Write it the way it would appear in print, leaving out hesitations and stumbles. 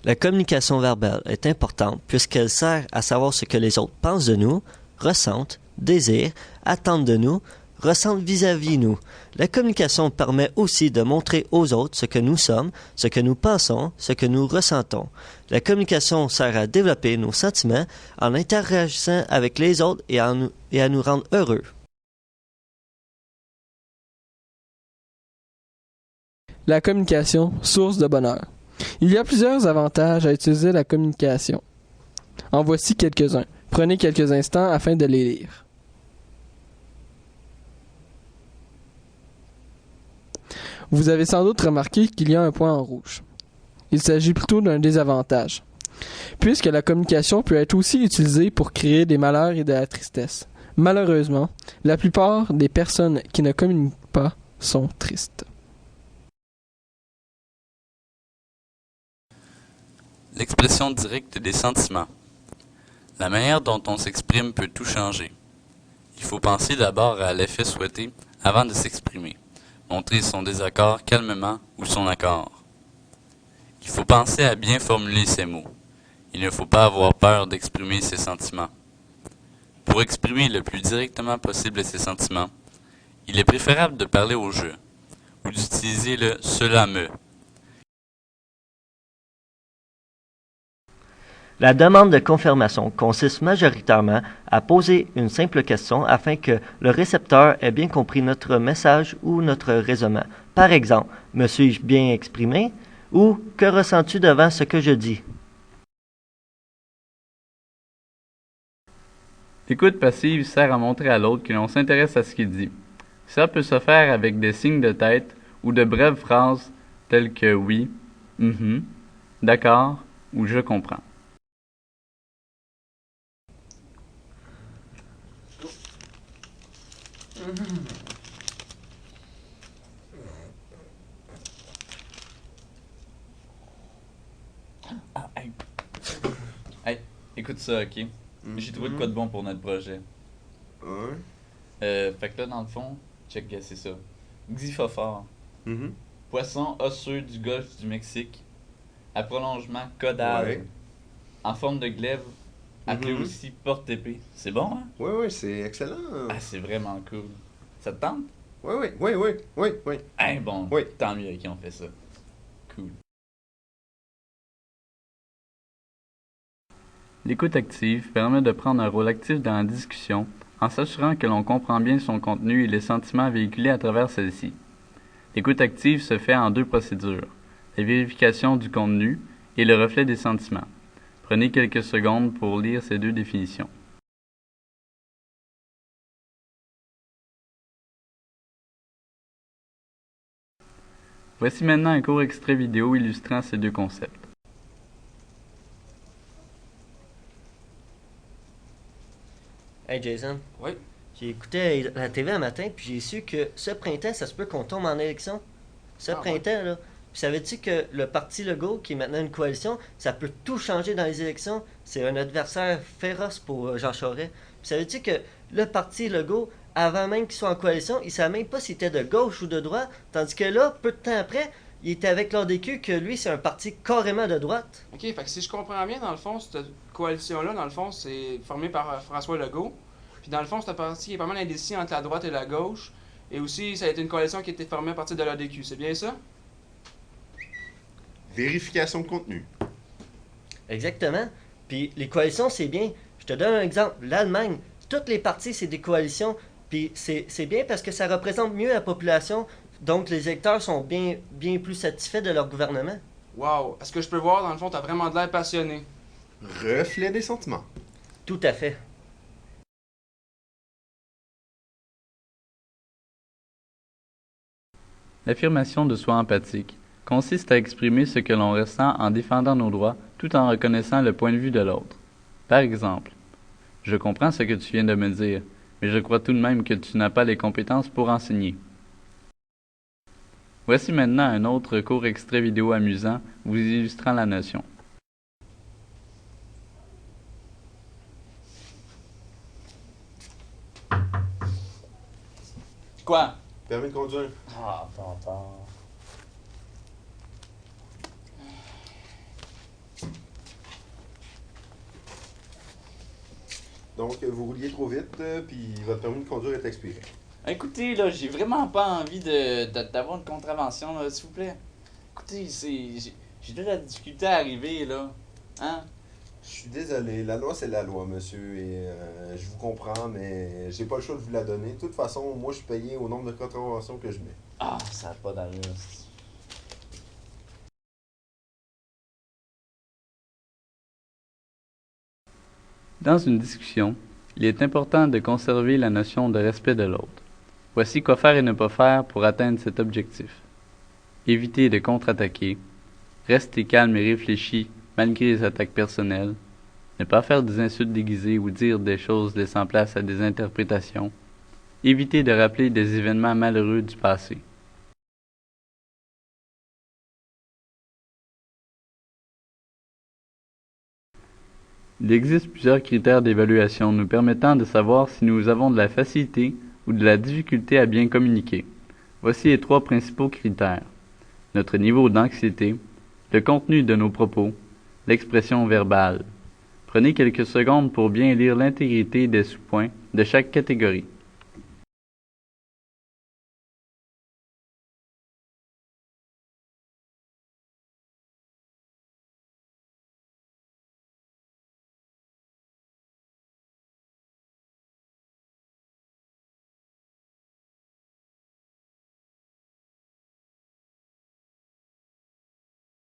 La communication verbale est importante puisqu'elle sert à savoir ce que les autres pensent de nous, ressentent, désirent, attendent de nous, ressentent vis-à-vis nous. La communication permet aussi de montrer aux autres ce que nous sommes, ce que nous pensons, ce que nous ressentons. La communication sert à développer nos sentiments en interagissant avec les autres et à nous rendre heureux. La communication, source de bonheur. Il y a plusieurs avantages à utiliser la communication. En voici quelques-uns. Prenez quelques instants afin de les lire. Vous avez sans doute remarqué qu'il y a un point en rouge. Il s'agit plutôt d'un désavantage, puisque la communication peut être aussi utilisée pour créer des malheurs et de la tristesse. Malheureusement, la plupart des personnes qui ne communiquent pas sont tristes. L'expression directe des sentiments. La manière dont on s'exprime peut tout changer. Il faut penser d'abord à l'effet souhaité avant de s'exprimer. Montrer son désaccord calmement ou son accord. Il faut penser à bien formuler ses mots. Il ne faut pas avoir peur d'exprimer ses sentiments. Pour exprimer le plus directement possible ses sentiments, il est préférable de parler au je ou d'utiliser le « cela me ». La demande de confirmation consiste majoritairement à poser une simple question afin que le récepteur ait bien compris notre message ou notre raisonnement. Par exemple, me suis-je bien exprimé? Ou que ressens-tu devant ce que je dis? L'écoute passive sert à montrer à l'autre que l'on s'intéresse à ce qu'il dit. Ça peut se faire avec des signes de tête ou de brèves phrases telles que oui, d'accord ou je comprends. Hey, écoute ça, ok? J'ai trouvé de quoi de bon pour notre projet. Fait que là, dans le fond, check, c'est ça. Xyphophore. Poisson osseux du golfe du Mexique. À prolongement caudal. Ouais. En forme de glaive. Appelé aussi porte-épée. C'est bon, hein? Oui, c'est excellent. Ah, c'est vraiment cool. Ça te tente? Oui. Hein, bon, Oui. tant mieux, ok, on fait ça. Cool. L'écoute active permet de prendre un rôle actif dans la discussion en s'assurant que l'on comprend bien son contenu et les sentiments véhiculés à travers celle-ci. L'écoute active se fait en deux procédures, la vérification du contenu et le reflet des sentiments. Prenez quelques secondes pour lire ces deux définitions. Voici maintenant un court extrait vidéo illustrant ces deux concepts. Hey Jason. Oui. J'ai écouté la TV un matin, puis j'ai su que ce printemps, ça se peut qu'on tombe en élection. Ce printemps, là. Puis savais-tu que le parti Legault, qui est maintenant une coalition, ça peut tout changer dans les élections? C'est un adversaire féroce pour Jean Charest. Puis savais-tu que le parti Legault, avant même qu'il soit en coalition, il ne savait même pas s'il était de gauche ou de droite, tandis que là, peu de temps après, il était avec l'ADQ, que lui, c'est un parti carrément de droite. OK, fait que si je comprends bien, dans le fond, cette coalition-là, dans le fond, c'est formé par François Legault. Puis dans le fond, c'est un parti qui est pas mal indécis entre la droite et la gauche. Et aussi, ça a été une coalition qui a été formée à partir de l'ADQ. C'est bien ça? Vérification de contenu. Exactement. Puis les coalitions, c'est bien. Je te donne un exemple. L'Allemagne, toutes les partis, c'est des coalitions. Puis c'est bien parce que ça représente mieux la population. Donc les électeurs sont bien plus satisfaits de leur gouvernement. Wow! Est-ce que je peux voir, dans le fond, t'as vraiment de l'air passionné? Reflet des sentiments. Tout à fait. L'affirmation de soi empathique consiste à exprimer ce que l'on ressent en défendant nos droits tout en reconnaissant le point de vue de l'autre. Par exemple, « Je comprends ce que tu viens de me dire, mais je crois tout de même que tu n'as pas les compétences pour enseigner. » Voici maintenant un autre court extrait vidéo amusant vous illustrant la notion. Quoi? Permis de conduire. Ah, papa. Donc, vous rouliez trop vite, puis votre permis de conduire est expiré. Écoutez, là, j'ai vraiment pas envie d'avoir une contravention, là, s'il vous plaît. Écoutez, j'ai de la difficulté à arriver, là. Hein? Je suis désolé, la loi c'est la loi, monsieur, et je vous comprends, mais j'ai pas le choix de vous la donner. De toute façon, moi je suis payé au nombre de contraventions que je mets. Ah, ça n'a pas d'allure. Dans une discussion, il est important de conserver la notion de respect de l'autre. Voici quoi faire et ne pas faire pour atteindre cet objectif. Éviter de contre-attaquer, rester calme et réfléchi malgré les attaques personnelles, ne pas faire des insultes déguisées ou dire des choses laissant place à des interprétations, éviter de rappeler des événements malheureux du passé. Il existe plusieurs critères d'évaluation nous permettant de savoir si nous avons de la facilité ou de la difficulté à bien communiquer. Voici les 3 principaux critères. Notre niveau d'anxiété, le contenu de nos propos, l'expression verbale. Prenez quelques secondes pour bien lire l'intégrité des sous-points de chaque catégorie.